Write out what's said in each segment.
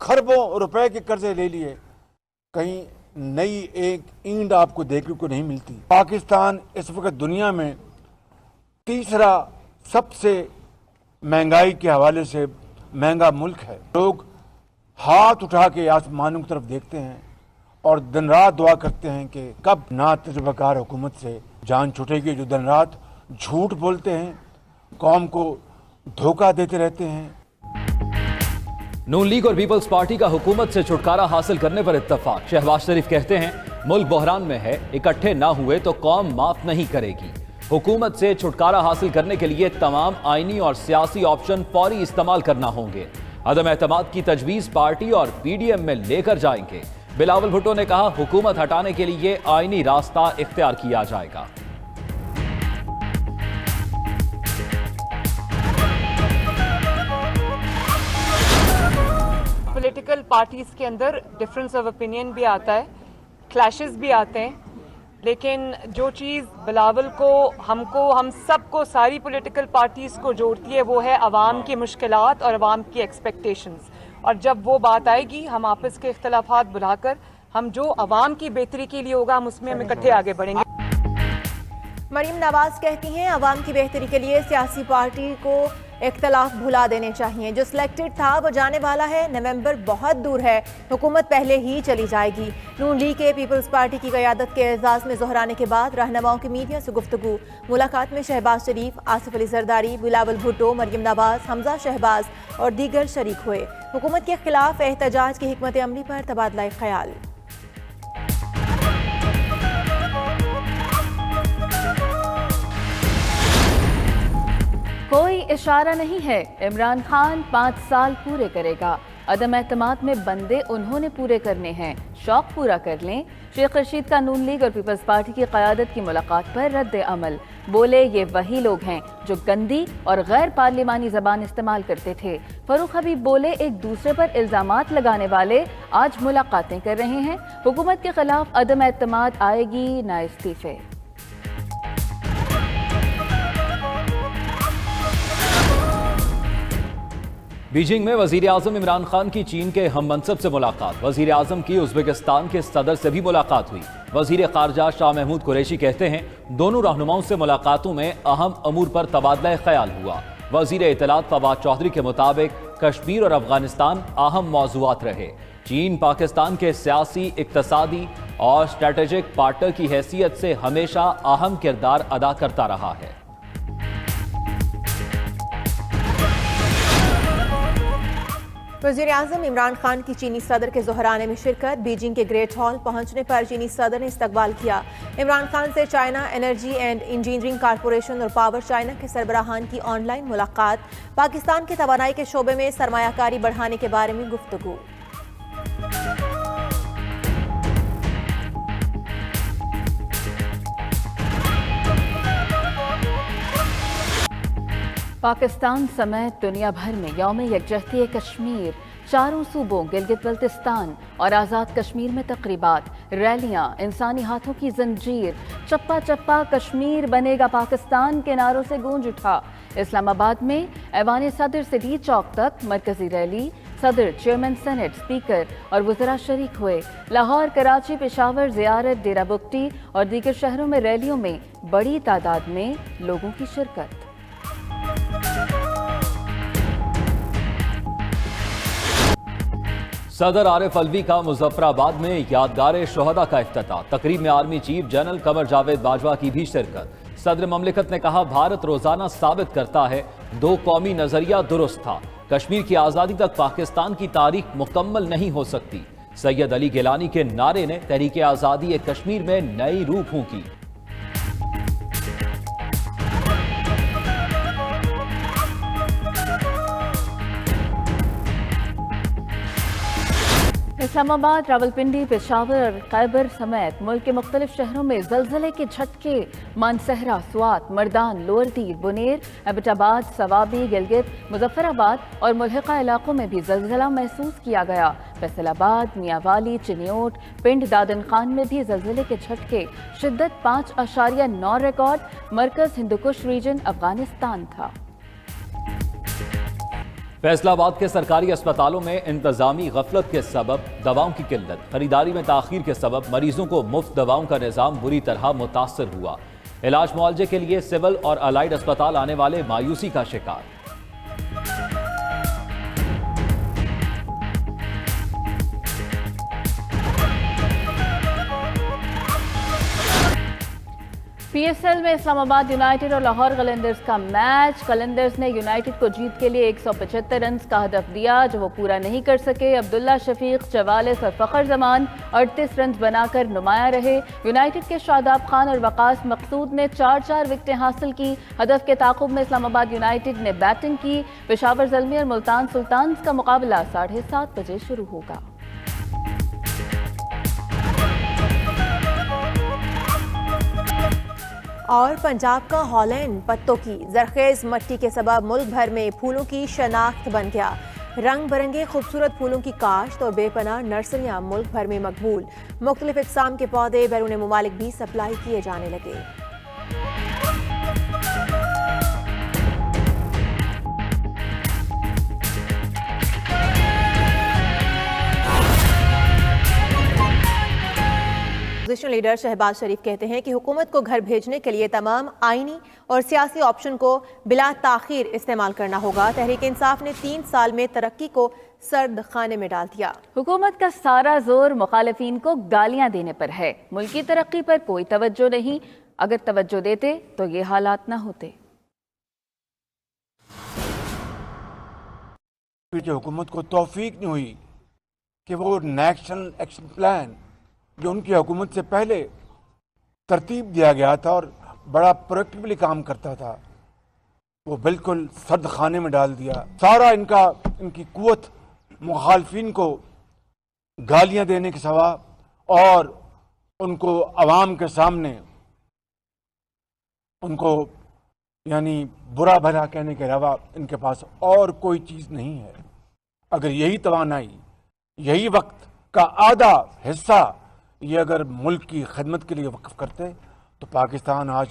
खरबों रुपए के कर्जे ले लिए, कहीं नई एक ईंट आपको देखने को नहीं मिलती। पाकिस्तान इस वक्त दुनिया में तीसरा सबसे महंगाई के हवाले से महंगा मुल्क है। लोग हाथ उठा के आसमानों की तरफ देखते हैं और दिन रात दुआ करते हैं कि कब ना तजुर्बाकार हुकूमत से जान छूटेगी, जो दिन रात झूठ बोलते हैं, कौम को धोखा देते रहते हैं। नून लीग और पीपल्स पार्टी का हुकूमत से छुटकारा हासिल करने पर इत्तफाक। शहबाज शरीफ कहते हैं मुल्क बहरान में है, इकट्ठे ना हुए तो कौम माफ नहीं करेगी। हुकूमत से छुटकारा हासिल करने के लिए तमाम आईनी और सियासी ऑप्शन फौरी इस्तेमाल करना होंगे। अदम एतमाद की तजवीज़ पार्टी और पीडीएम में लेकर जाएंगे। बिलावल भुट्टो ने कहा हुकूमत हटाने के लिए आईनी रास्ता इख्तियार किया जाएगा। पॉलिटिकल पार्टीज के अंदर डिफरेंस ऑफ ओपिनियन भी आता है, क्लैशेस भी आते हैं, लेकिन जो चीज़ बिलावल को, हमको, हम सबको, सारी पॉलिटिकल पार्टीज को जोड़ती है वो है अवाम की मुश्किलात और अवाम की एक्सपेक्टेशंस। और जब वो बात आएगी हम आपस के इख्तलाफात बुलाकर हम जो अवाम की बेहतरी के लिए होगा हम उसमें हम इकट्ठे आगे बढ़ेंगे। मरीम नवाज कहती हैं अवाम की बेहतरी के लिए सियासी पार्टी को इख्तलाफ भुला देने चाहिए। जो सिलेक्टेड था वो जाने वाला है, नवंबर बहुत दूर है, हुकूमत पहले ही चली जाएगी। नून लीग के पीपल्स पार्टी की क़यादत के एजाज़ में दोहराने के बाद रहनुमाओं की मीडिया से गुफ्तगू। मुलाकात में शहबाज शरीफ, आसिफ अली जरदारी, बिलावल भुट्टो, मरीम नवाज, हमजा शहबाज और दीगर शरीक हुए। हुकूमत के खिलाफ एहतजाज की हिकमत अमली पर तबादला ख्याल। कोई इशारा नहीं है, इमरान खान 5 साल पूरे करेगा। अदम एतमाद में बंदे उन्होंने पूरे करने हैं, शौक पूरा कर लें। शेख रशीद का नून लीग और पीपल्स पार्टी की क़यादत की मुलाकात पर रद्द अमल। बोले ये वही लोग हैं जो गंदी और गैर पार्लिमानी ज़बान इस्तेमाल करते थे। फरूख हबीब बोले एक दूसरे पर इल्ज़ामात लगाने वाले आज मुलाकातें कर रहे हैं। हुकूमत के खिलाफ अदम एतमाद आएगी ना इस्तीफे। बीजिंग में वजीर आजम इमरान खान की चीन के हम मनसब से मुलाकात। वजीर आजम की उज़्बेकिस्तान के सदर से भी मुलाकात हुई। वजीर खारजा शाह महमूद कुरैशी कहते हैं दोनों रहनुमाओं से मुलाकातों में अहम अमूर पर तबादला ख्याल हुआ। वजीर इत्तलात फवाद चौधरी के मुताबिक कश्मीर और अफगानिस्तान अहम मौज़ूआत रहे। चीन पाकिस्तान के सियासी, इक्तसादी और स्ट्रेटेजिक पार्टनर की हैसियत से हमेशा अहम किरदार अदा करता रहा है। वज़ीर आज़म इमरान खान की चीनी सदर के ज़ोहराने में शिरकत। बीजिंग के ग्रेट हॉल पहुंचने पर चीनी सदर ने इस्तकबाल किया। इमरान खान से China energy and engineering corporation और पावर चाइना के सरबराहान की ऑनलाइन मुलाकात। पाकिस्तान के तवानाई के शोबे में सरमायाकारी बढ़ाने के बारे में गुफ्तगू। पाकिस्तान समेत दुनिया भर में यौम यकजहती कश्मीर, चारों सूबों गिलगित बल्तिस्तान और आज़ाद कश्मीर में तकरीबात, रैलियां, इंसानी हाथों की जंजीर, चप्पा चप्पा कश्मीर बनेगा पाकिस्तान के नारों से गूंज उठा। इस्लामाबाद में ऐवान सदर से डी चौक तक मरकजी रैली, सदर, चेयरमैन सेनेट, स्पीकर और वज़रा शरीक हुए। लाहौर, कराची, पेशावर, ज़ियारत, डेरा बुगटी और दीगर शहरों में रैलियों में बड़ी तादाद में लोगों की शिरकत। सदर आरिफ अलवी का मुजफ्फराबाद में यादगार शोहदा का इफ्तिताह। तकरीब में army chief general Qamar Javed Bajwa की भी शिरकत। सदर ममलिकत ने कहा भारत रोजाना साबित करता है दो कौमी नजरिया दुरुस्त था। कश्मीर की आज़ादी तक पाकिस्तान की तारीख मुकम्मल नहीं हो सकती। सैयद अली गिलानी के नारे ने तहरीक आज़ादी कश्मीर में नई रूह फूंकी। इस्लामाबाद, रावलपिंडी, पेशावर और खैबर समेत मुल्क के मुख्तलिफ शहरों में जलजले के झटके। मानसहरा, स्वात, मर्दान, लोअर दीर, बुनेर, एबटाबाद, सवाबी, गिलगित, मुजफ्फराबाद और मुल्हिका इलाकों में भी जलजला महसूस किया गया। फैसलाबाद, मियांवाली, चिन्योट, पिंड दादन खान में भी जलजले के झटके। शिद्दत 5.9 रिकॉर्ड। मरकज हिंदुकुश रीजन अफगानिस्तान था। फैसला आबाद के सरकारी अस्पतालों में इंतजामी गफलत के सबब दवाओं की किल्लत, खरीदारी में ताखीर के सबब मरीजों को मुफ्त दवाओं का निज़ाम बुरी तरह मुतासर हुआ। इलाज मुआवजे के लिए सिविल और अलाइड अस्पताल आने वाले मायूसी का शिकार। पीएसएल में इस्लामाबाद यूनाइटेड और लाहौर कलंदर्स का मैच। कलंदर्स ने यूनाइटेड को जीत के लिए 175 रन का हदफ दिया, जो वो पूरा नहीं कर सके। अब्दुल्ला शफीक, 44 और फखर जमान 38 रन बनाकर नुमाया रहे। यूनाइटेड के शादाब खान और वकास मकसूद ने 4-4 विकेटें हासिल की। हदफ के ताक़ुब में इस्लामाबाद यूनाइटेड ने बैटिंग की। पेशावर ज़ल्मी और मुल्तान सुल्तान्स का मुकाबला 7:30 बजे शुरू होगा। और पंजाब का हॉलैंड पत्तों की जरखेज मट्टी के सबब मुल्क भर में फूलों की शनाख्त बन गया। रंग बिरंगे खूबसूरत फूलों की काश्त और बेपनाह नर्सरियां मुल्क भर में मकबूल। मुख्तलिफ इक़साम के पौधे बैरून मुमालिक भी सप्लाई किए जाने लगे। अपोजिशन लीडर शहबाज शरीफ कहते हैं कि हुकूमत को घर भेजने के लिए तमाम आईनी और सियासी ऑप्शन को बिला ताखीर इस्तेमाल करना होगा। तहरीक इंसाफ ने 3 साल में तरक्की को सर्द खाने में डाल दिया। हुकूमत का सारा जोर मुखालिफिन को गालियां देने पर है। मुल्की तरक्की पर कोई तवज्जो नहीं। अगर तवज्जो देते तो ये हालात न होते। हुकूमत को तौफीक नहीं हुई कि वो नेशनल एक्शन प्लान जो उनकी हुकूमत से पहले तरतीब दिया गया था और बड़ा प्रोएक्टिवली काम करता था, वो बिल्कुल सर्द खाने में डाल दिया। सारा इनकी कुव्वत मुखालफिन को गालियां देने के सिवा और उनको अवाम के सामने उनको यानी बुरा भला कहने के अलावा इनके पास और कोई चीज़ नहीं है। अगर यही तवानाई, यही वक्त का आधा हिस्सा ये अगर मुल्क की खिदमत के लिए वक्फ करते तो पाकिस्तान आज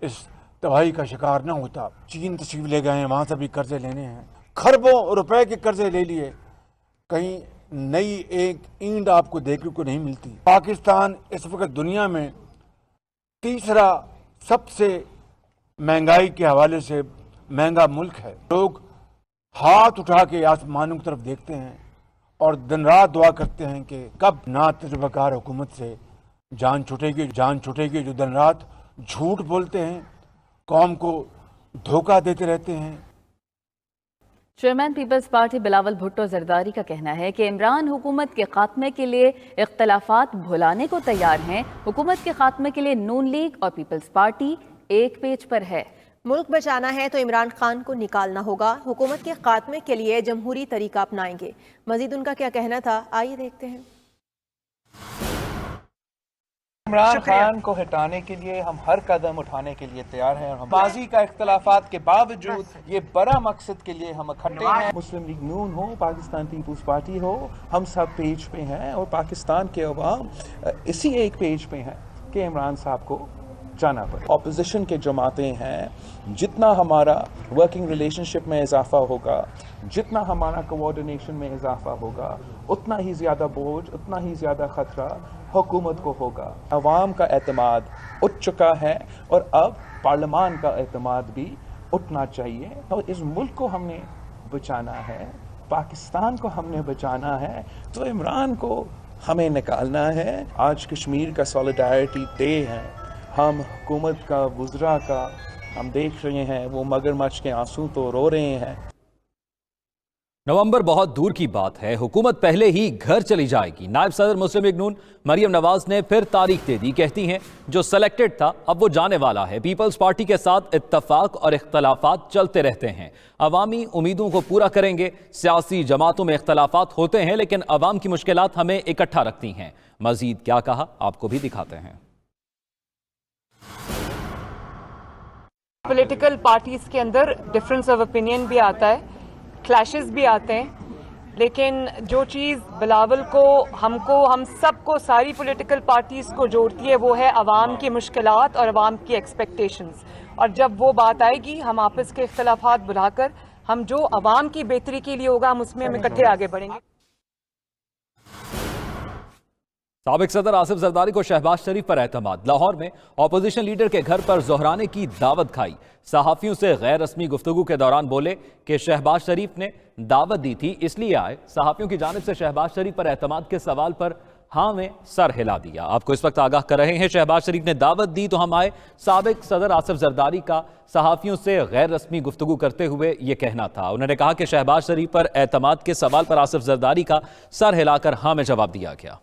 इस तबाही का शिकार न होता। चीन तशरीफ ले गए हैं, वहाँ से भी कर्जे लेने हैं, खरबों रुपए के कर्जे ले लिए, कहीं नई एक ईंट आपको देखने को नहीं मिलती। पाकिस्तान इस वक्त दुनिया में तीसरा सबसे महंगाई के हवाले से महंगा मुल्क है। लोग हाथ उठा के आसमानों की तरफ देखते हैं और दिन रात दुआ करते हैं कि कब ना तजुर्बाकार हुकूमत से जान छूटेगी, जो दिन रात झूठ बोलते हैं, कौम को धोखा देते रहते हैं। चेयरमैन पीपल्स पार्टी बिलावल भुट्टो जरदारी का कहना है कि इमरान हुकूमत के खात्मे के लिए इख्तलाफात भुलाने को तैयार हैं। हुकूमत के खात्मे के लिए नून लीग और पीपल्स पार्टी एक पेज पर है। मुल्क बचाना है तो इमरान खान को निकालना होगा। हुकूमत के खात्मे के लिए जमहूरी तरीका अपनाएंगे। मजीद उनका क्या कहना था, आइए देखते हैं। इमरान खान को हटाने के लिए हम हर कदम उठाने के लिए तैयार हैं और हम माजी का इख्तलाफात के बावजूद ये बड़ा मकसद के लिए हम इकट्ठे हैं। मुस्लिम लीग नून हो, पाकिस्तान पीपल्स पार्टी हो, हम सब पेज पे हैं और पाकिस्तान के अवाम इसी एक पेज पे हैं कि इमरान साहब को जाना पड़े। ऑपोजिशन के जमातें हैं, जितना हमारा वर्किंग रिलेशनशिप में इजाफा होगा, जितना हमारा कोऑर्डिनेशन में इजाफा होगा, उतना ही ज़्यादा बोझ, उतना ही ज़्यादा ख़तरा हुकूमत को होगा। अवाम का एतमाद उठ चुका है और अब पार्लियामान का एतमाद भी उठना चाहिए। और इस मुल्क को हमने बचाना है, पाकिस्तान को हमने बचाना है, तो इमरान को हमें निकालना है। आज कश्मीर का सॉलिडारिटी डे है। हम हुकूमत का, वुज़रा का हम देख रहे हैं, वो मगरमच्छ के आंसू तो रो रहे हैं। नवंबर बहुत दूर की बात है, हुकूमत पहले ही घर चली जाएगी। नायब सदर मुस्लिम लीग नून मरियम नवाज ने फिर तारीख दे दी। कहती हैं जो सेलेक्टेड था अब वो जाने वाला है। पीपल्स पार्टी के साथ इत्तफाक और इख्तलाफात चलते रहते हैं, अवामी उम्मीदों को पूरा करेंगे। सियासी जमातों में इख्तलाफात होते हैं लेकिन अवाम की मुश्किलात हमें इकट्ठा रखती हैं। मजीद क्या कहा आपको भी दिखाते हैं। पॉलिटिकल पार्टीज के अंदर डिफरेंस ऑफ ओपिनियन भी आता है, क्लैशेस भी आते हैं, लेकिन जो चीज़ बिलावल को, हमको, हम सबको, सारी पॉलिटिकल पार्टीज को जोड़ती है वो है अवाम की मुश्किलात और अवाम की एक्सपेक्टेशंस। और जब वो बात आएगी हम आपस के इख्तलाफात बुलाकर हम जो आवाम की बेहतरी के लिए होगा हम उसमें हम इकट्ठे आगे बढ़ेंगे। साबिक सदर आसिफ जरदारी को शहबाज शरीफ पर एतमाद। लाहौर में अपोजिशन लीडर के घर पर जोहराने की दावत खाई। सहाफियों से गैर रस्मी गुफ्तगू के दौरान बोले कि शहबाज शरीफ ने दावत दी थी इसलिए आए। सहाफियों की जानिब से शहबाज शरीफ पर एतमाद के सवाल पर हाँ में सर हिला दिया। आपको इस वक्त आगाह कर रहे हैं, शहबाज शरीफ ने दावत दी तो हम आए। साबिक सदर आसिफ जरदारी का सहाफियों से गैर रस्मी गुफ्तगू करते हुए ये कहना था। उन्होंने कहा कि शहबाज शरीफ पर एतमाद के सवाल पर आसिफ जरदारी का सर हिलाकर हाँ में जवाब दिया गया।